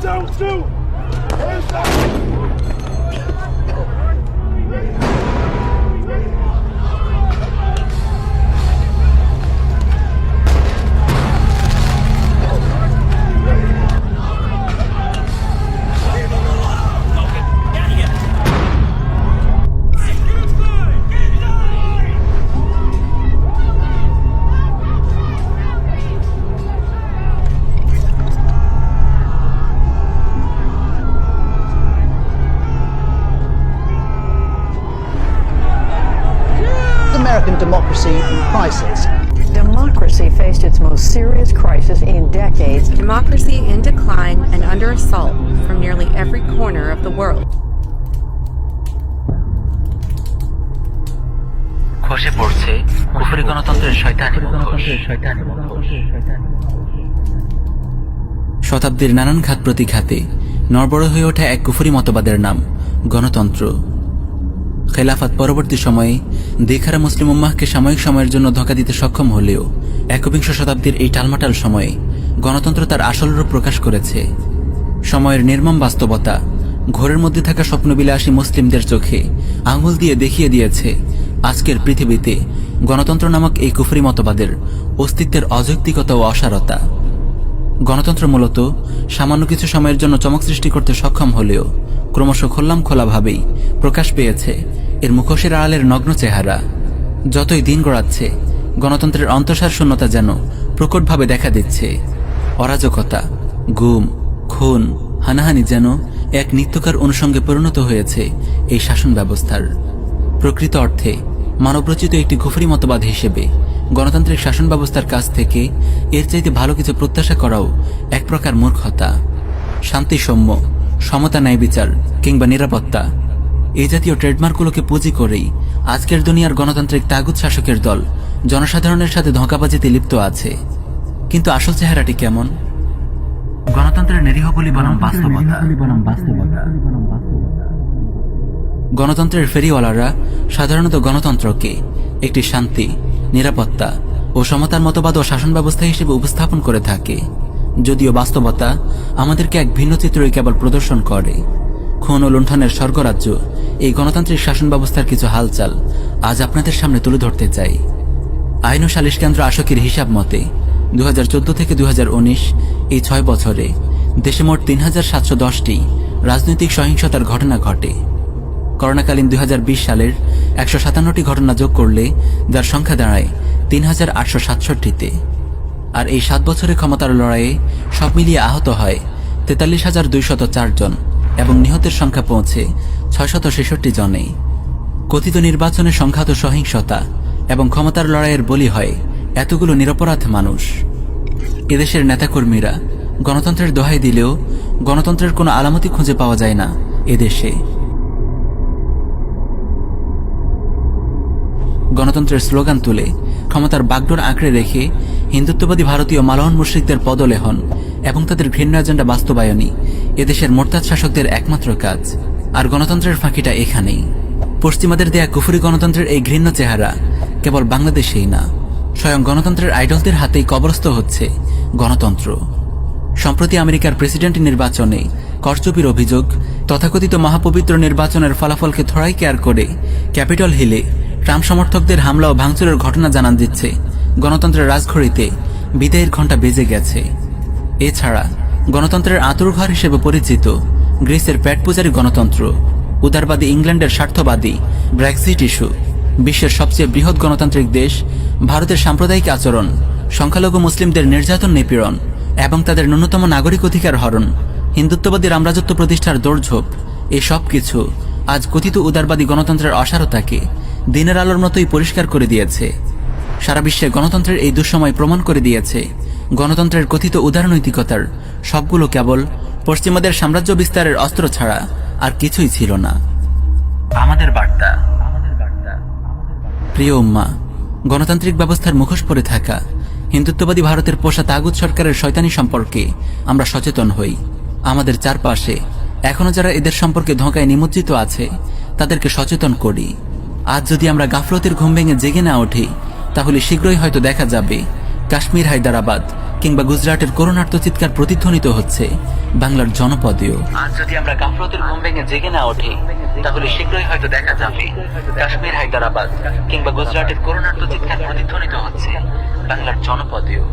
Don't shoot! Hands up! American democracy in crisis. Democracy faced its most serious crisis in decades. Democracy in decline and under assault from nearly every corner of the world. খসে পড়ছে কুফরি গণতন্ত্রের শয়তানি মুখোশ। শতাব্দীর নানান ঘাত প্রতিঘাতে নড়বড় হয়ে ওঠা এক কুফরি মতবাদের নাম গণতন্ত্র। খেলাফত পরবর্তী সময়ে দেখারা মুসলিম উম্মাহকে সাময়িক সময়ের জন্য ধোঁকা দিতে সক্ষম হলেও একবিংশ শতাব্দীর এই টালমাটাল সময়ে গণতন্ত্র তার আসল রূপ প্রকাশ করেছে। সময়ের নির্মম বাস্তবতা ঘোরের মধ্যে থাকা স্বপ্নবিলাসী মুসলিমদের চোখে আঙুল দিয়ে দেখিয়ে দিয়েছে আজকের পৃথিবীতে গণতন্ত্র নামক এই কুফরি মতবাদের অস্তিত্বের অযৌক্তিকতা ও অসারতা। গণতন্ত্র মূলত সামান্য কিছু সময়ের জন্য চমক সৃষ্টি করতে সক্ষম হলেও ক্রমশ খোলাভাবেই প্রকাশ পেয়েছে এর মুখোশের আড়ালের নগ্ন চেহারা। যতই দিন গড়াচ্ছে গণতন্ত্রের অন্তঃসার শূন্যতা যেন প্রকটভাবে দেখা দিচ্ছে। অরাজকতা, গুম, খুন, হানাহানি যেন এক নিত্যকার অনুষঙ্গে পরিণত হয়েছে এই শাসন ব্যবস্থার। প্রকৃত অর্থে মানবরচিত একটি কুফরি মতবাদ হিসেবে গণতান্ত্রিক শাসন ব্যবস্থার কাছ থেকে এর চাইতে ভালো কিছু প্রত্যাশা করাও এক প্রকার মূর্খতা। শান্তি, সৌম্য, সমতা, ন্যায় বিচার কিংবা নিরাপত্তা এই জাতীয় ট্রেডমার্কগুলোকে পুঁজি করেই আজকের দুনিয়ার গণতান্ত্রিক তাগুত শাসকের দল জনসাধারণের সাথে ধোঁকাবাজিতে লিপ্ত আছে। কিন্তু আসল চেহারাটি কেমন? গণতন্ত্রের নিরীহ বলি বনাম বাস্তবতা। গণতন্ত্রের ফেরিওয়ালারা সাধারণত গণতন্ত্রকে একটি শান্তি, নিরাপত্তা ও সমতার মতবাদ ও শাসন ব্যবস্থা হিসেবে উপস্থাপন করে থাকে, যদিও বাস্তবতা আমাদেরকে এক ভিন্ন চিত্রই কেবল প্রদর্শন করে। খুন ও লুণ্ঠনের স্বর্গরাজ্য এই গণতান্ত্রিক শাসন ব্যবস্থার কিছু হালচাল আজ আপনাদের সামনে তুলে ধরতে চাই। আইন ও সালিশ কেন্দ্র আশকির হিসাব মতে 2014 থেকে 2019 এই 6 বছরে দেশে মোট 3710টি রাজনৈতিক সহিংসতার ঘটনা ঘটে। করোনাকালীন 2020 সালের 157টি ঘটনা যোগ করলে যার সংখ্যা দাঁড়ায় 3867তে। আর এই 7 বছরের ক্ষমতার লড়াইয়ে সব মিলিয়ে আহত হয় 43,204 জন এবং নিহতের সংখ্যা পৌঁছে 666 জনে। কথিত নির্বাচনে সংঘাত ও সহিংসতা এবং ক্ষমতার লড়াইয়ের বলি হয় এতগুলো নিরপরাধ মানুষ। এদেশের নেতাকর্মীরা গণতন্ত্রের দোহাই দিলেও গণতন্ত্রের কোনো আলামতি খুঁজে পাওয়া যায় না এদেশে। গণতন্ত্রের স্লোগান তুলে ক্ষমতার বাগডোর আঁকড়ে রেখে হিন্দুত্ববাদী ভারতীয় মালহন মুশরিকদের পদলেহন এবং তাদের ঘৃণ্য এজেন্ডা বাস্তবায়নই এদেশের মোরতাদ শাসকদের একমাত্র কাজ। আর গণতন্ত্রের ফাঁকিটা এখানেই। পশ্চিমাদের দেয়া কুফরি গণতন্ত্রের এই ঘৃণ্য চেহারা কেবল বাংলাদেশেই না, স্বয়ং গণতন্ত্রের আইডলদের হাতেই কবরস্থ হচ্ছে গণতন্ত্র। সম্প্রতি আমেরিকার প্রেসিডেন্ট নির্বাচনে করচুপির অভিযোগ, তথাকথিত মহাপবিত্র নির্বাচনের ফলাফলকে থোড়াই কেয়ার করে ক্যাপিটল হিলে ট্রাম্প সমর্থকদের হামলা ও ভাঙচুরের ঘটনা জানান দিচ্ছে গণতন্ত্রের রাজঘড়িতে বিদায়ের ঘণ্টা বেজে গেছে। এছাড়া গণতন্ত্রের আঁতুড়ঘর হিসেবে পরিচিত গ্রিসের পেট পূজারী গণতন্ত্র, উদারবাদী ইংল্যান্ডের স্বার্থবাদী ব্রেক্সিট ইস্যু, বিশ্বের সবচেয়ে বৃহৎ গণতান্ত্রিক দেশ ভারতের সাম্প্রদায়িক আচরণ, সংখ্যালঘু মুসলিমদের নির্যাতন, নিপীড়ন এবং তাদের ন্যূনতম নাগরিক অধিকার হরণ, হিন্দুত্ববাদী রামরাজত্ব প্রতিষ্ঠার দৌড়ঝোঁপ, এসব কিছু আজ কথিত উদারবাদী গণতন্ত্রের অসারতাকে দিনের আলোর মতোই পরিষ্কার করে দিয়েছে। সারা বিশ্বে গণতন্ত্রের এই দুঃসময় প্রমাণ করে দিয়েছে গণতন্ত্রের কথিত উদারনৈতিকতার সবগুলো কেবল পশ্চিমাদের সাম্রাজ্য বিস্তারের অস্ত্র ছাড়া আর কিছুই ছিল না। আমাদের বার্তা, প্রিয় উম্মা, গণতান্ত্রিক ব্যবস্থার মুখোশ পরে থাকা হিন্দুত্ববাদী ভারতের পোষা তাগুত সরকারের শয়তানি সম্পর্কে আমরা সচেতন হই। আমাদের চারপাশে এখনো যারা এদের সম্পর্কে ধোঁকায় নিমজ্জিত আছে তাদেরকে সচেতন করি। আজ যদি আমরা গাফলতের ঘুম ভেঙে জেগে না উঠি তাহলে শীঘ্রই হয়তো দেখা যাবে কাশ্মীর, হায়দ্রাবাদ কিংবা গুজরাটের করুণার্ত চিৎকার প্রতিধ্বনিত হচ্ছে বাংলার জনপদেও। আজ যদি আমরা গাফলতের ঘুম ভেঙে জেগে না ওঠি, তাহলে শীঘ্রই হয়তো দেখা যাবে কাশ্মীর, হায়দ্রাবাদ কিংবা গুজরাটের করুণার্ত চিৎকার প্রতিধ্বনিত হচ্ছে বাংলার জনপদেও।